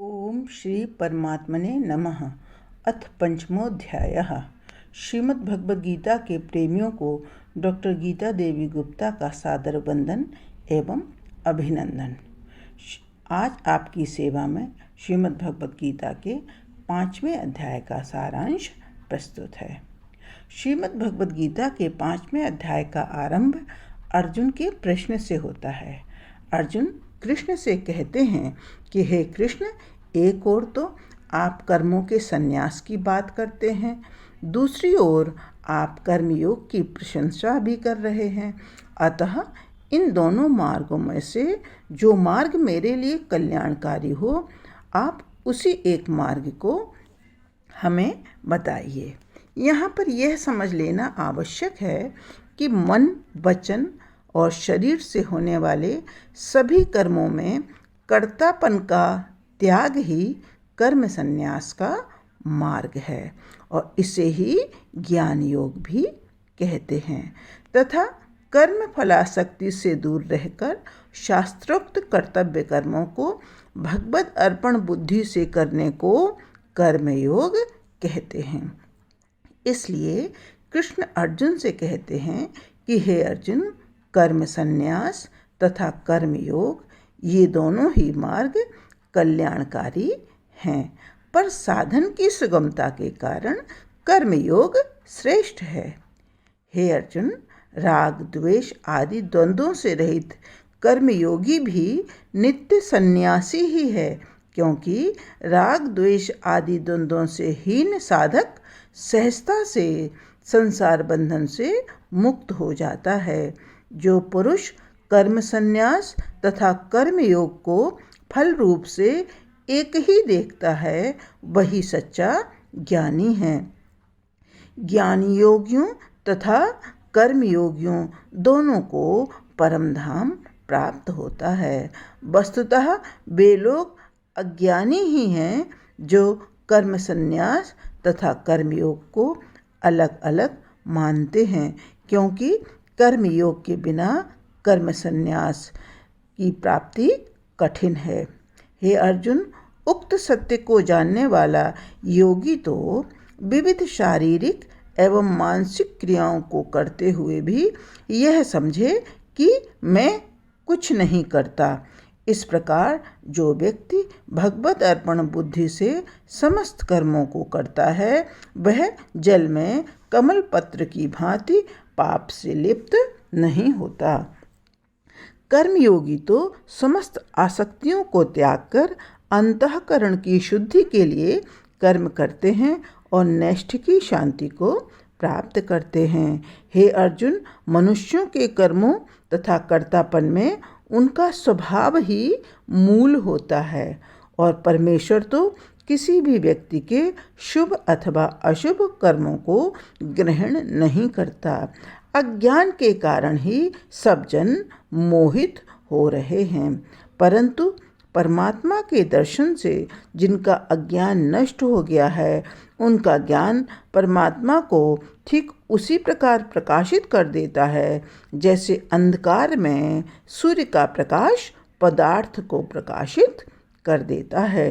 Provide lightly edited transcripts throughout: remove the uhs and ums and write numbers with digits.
ओम श्री परमात्मने नमः। अथ पंचमोऽध्यायः। श्रीमद्भगवद्गीता के प्रेमियों को डॉक्टर गीता देवी गुप्ता का सादर वंदन एवं अभिनंदन। आज आपकी सेवा में श्रीमद्भगवद्गीता के 5वें अध्याय का सारांश प्रस्तुत है। श्रीमद्भगवद्गीता के 5वें अध्याय का आरंभ अर्जुन के प्रश्न से होता है। अर्जुन कृष्ण से कहते हैं कि हे कृष्ण, एक ओर तो आप कर्मों के संन्यास की बात करते हैं, दूसरी ओर आप कर्मयोग की प्रशंसा भी कर रहे हैं। अतः इन दोनों मार्गों में से जो मार्ग मेरे लिए कल्याणकारी हो, आप उसी एक मार्ग को हमें बताइए। यहाँ पर यह समझ लेना आवश्यक है कि मन, वचन और शरीर से होने वाले सभी कर्मों में कर्तापन का त्याग ही कर्म संन्यास का मार्ग है और इसे ही ज्ञान योग भी कहते हैं तथा कर्म फलासक्ति से दूर रहकर शास्त्रोक्त कर्तव्य कर्मों को भगवद अर्पण बुद्धि से करने को कर्मयोग कहते हैं। इसलिए कृष्ण अर्जुन से कहते हैं कि हे अर्जुन, कर्म संन्यास तथा कर्मयोग ये दोनों ही मार्ग कल्याणकारी हैं, पर साधन की सुगमता के कारण कर्मयोग श्रेष्ठ है। हे अर्जुन, राग द्वेष आदि द्वंद्वों से रहित कर्मयोगी भी नित्य सन्यासी ही है, क्योंकि राग द्वेष आदि द्वंद्वों से हीन साधक सहजता से संसार बंधन से मुक्त हो जाता है। जो पुरुष कर्म संन्यास तथा कर्मयोग को फल रूप से एक ही देखता है, वही सच्चा ज्ञानी है। ज्ञानी योगियों तथा कर्मयोगियों दोनों को परम धाम प्राप्त होता है। वस्तुतः वे लोग अज्ञानी ही हैं जो कर्म संन्यास तथा कर्मयोग को अलग अलग मानते हैं, क्योंकि कर्मयोग के बिना कर्म संन्यास की प्राप्ति कठिन है। हे अर्जुन, उक्त सत्य को जानने वाला योगी तो विविध शारीरिक एवं मानसिक क्रियाओं को करते हुए भी यह समझे कि मैं कुछ नहीं करता। इस प्रकार जो व्यक्ति भगवत अर्पण बुद्धि से समस्त कर्मों को करता है, वह जल में कमल पत्र की भांति पाप से लिप्त नहीं होता। कर्मयोगी तो समस्त आसक्तियों को त्याग कर अंतःकरण की शुद्धि के लिए कर्म करते हैं और नैष्ठ की शांति को प्राप्त करते हैं। हे अर्जुन, मनुष्यों के कर्मों तथा कर्तापन में उनका स्वभाव ही मूल होता है और परमेश्वर तो किसी भी व्यक्ति के शुभ अथवा अशुभ कर्मों को ग्रहण नहीं करता। अज्ञान के कारण ही सब जन मोहित हो रहे हैं, परंतु परमात्मा के दर्शन से जिनका अज्ञान नष्ट हो गया है, उनका ज्ञान परमात्मा को ठीक उसी प्रकार प्रकाशित कर देता है जैसे अंधकार में सूर्य का प्रकाश पदार्थ को प्रकाशित कर देता है।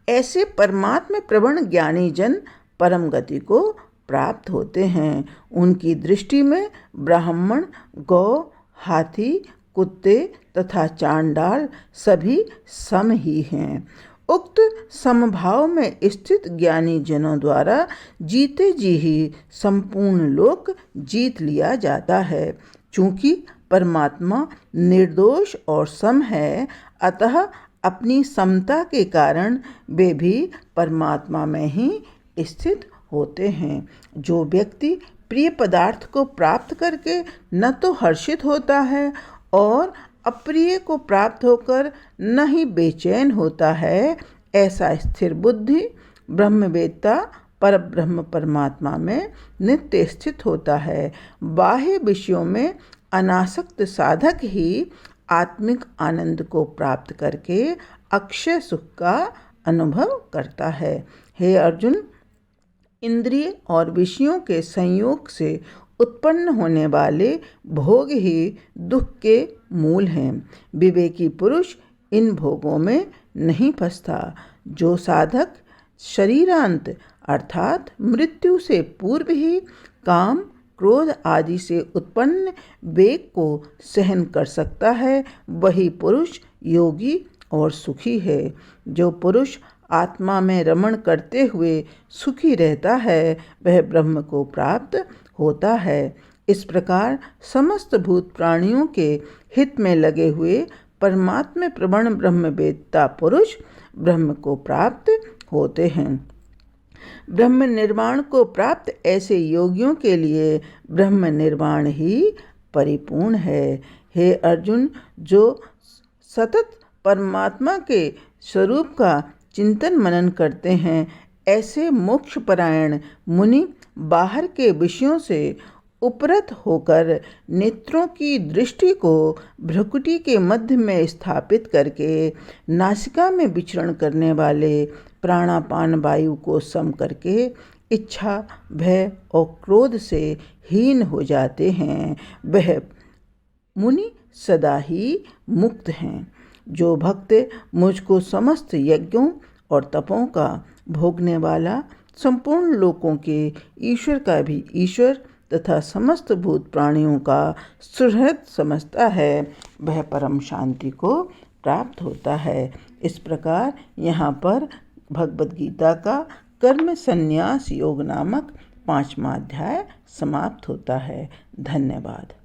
ऐसे परमात्मा प्रवण ज्ञानी जन परम गति को प्राप्त होते हैं। उनकी दृष्टि में ब्राह्मण, गौ, हाथी, कुत्ते तथा चांडाल सभी सम ही हैं। उक्त समभाव में स्थित ज्ञानी जनों द्वारा जीते जी ही संपूर्ण लोक जीत लिया जाता है। चूँकि परमात्मा निर्दोष और सम है, अतः अपनी समता के कारण वे भी परमात्मा में ही स्थित होते हैं। जो व्यक्ति प्रिय पदार्थ को प्राप्त करके न तो हर्षित होता है और अप्रिय को प्राप्त होकर न ही बेचैन होता है, ऐसा स्थिर बुद्धि ब्रह्मवेत्ता परब्रह्म परमात्मा में नित्य स्थित होता है। बाह्य विषयों में अनासक्त साधक ही आत्मिक आनंद को प्राप्त करके अक्षय सुख का अनुभव करता है। हे अर्जुन, इंद्रिय और विषयों के संयोग से उत्पन्न होने वाले भोग ही दुख के मूल हैं। विवेकी पुरुष इन भोगों में नहीं फंसता। जो साधक शरीरांत अर्थात मृत्यु से पूर्व ही काम क्रोध आदि से उत्पन्न वेग को सहन कर सकता है, वही पुरुष योगी और सुखी है। जो पुरुष आत्मा में रमण करते हुए सुखी रहता है, वह ब्रह्म को प्राप्त होता है। इस प्रकार समस्त भूत प्राणियों के हित में लगे हुए परमात्मा प्रवण ब्रह्मवेत्ता पुरुष ब्रह्म को प्राप्त होते हैं। ब्रह्म निर्वाण को प्राप्त ऐसे योगियों के लिए ब्रह्म निर्वाण ही परिपूर्ण है। हे अर्जुन, जो सतत परमात्मा के स्वरूप का चिंतन मनन करते हैं, ऐसे मोक्षपरायण मुनि बाहर के विषयों से उपरत होकर नेत्रों की दृष्टि को भ्रुकुटी के मध्य में स्थापित करके नासिका में विचरण करने वाले प्राणापान वायु को सम करके इच्छा, भय और क्रोध से हीन हो जाते हैं। वह मुनि सदा ही मुक्त हैं। जो भक्त मुझको समस्त यज्ञों और तपों का भोगने वाला, संपूर्ण लोकों के ईश्वर का भी ईश्वर तथा समस्त भूत प्राणियों का सुहृद समझता है, वह परम शांति को प्राप्त होता है। इस प्रकार यहाँ पर भगवद गीता का कर्म संन्यास योग नामक 5वां अध्याय समाप्त होता है। धन्यवाद।